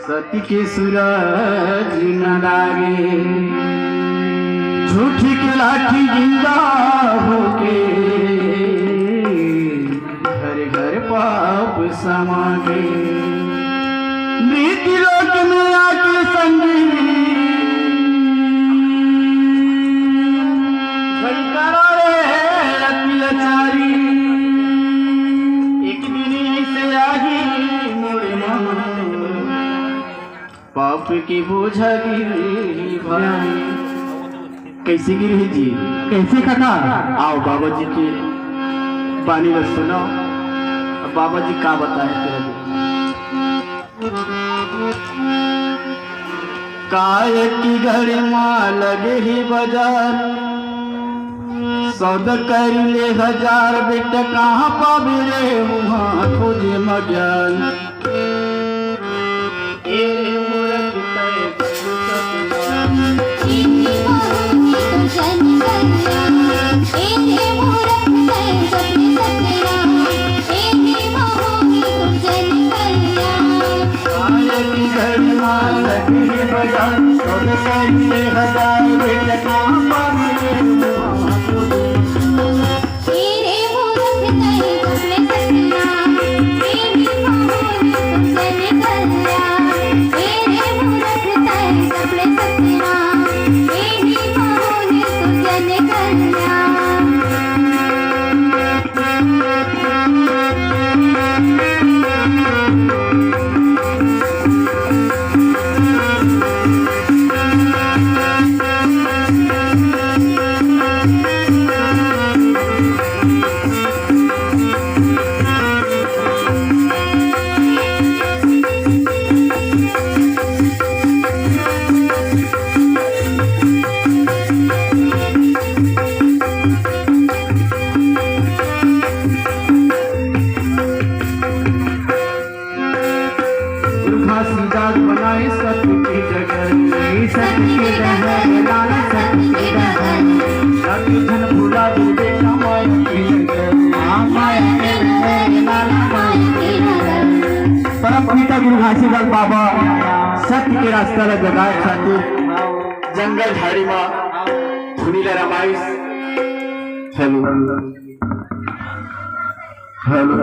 सती के सूरज न लागे, झूठी के लाठी जिंदा होके घर घर पाप समागे। नीति लोक में आके संगी शंकरा रे अत्याचारी, एक दिन ऐसे आही मोरे मन पाप की बोझा गिरी भाई। कैसे गिरी जी? कैसे काका? आओ बाबा जी की पानी में सुनो, बाबा जी का बताए तेरे काय की घड़ी माँ लगे ही बाजार, सौदा कर ले 1000 बेटा कहाँ पावे रे वहाँ खोजे मजान। बनाए सत्य की जगह, सत्य के जगह लाल सत्य के जगह, सत्य धन भुला दे बेटा माया की जगह, माया के जगह लाल माया की जगह। परम पिता गुरु घासीदास बाबा सत्य के रास्ता ला जगाए खातिर जंगल झाड़ी में धुनीला रमाइश। Hello hello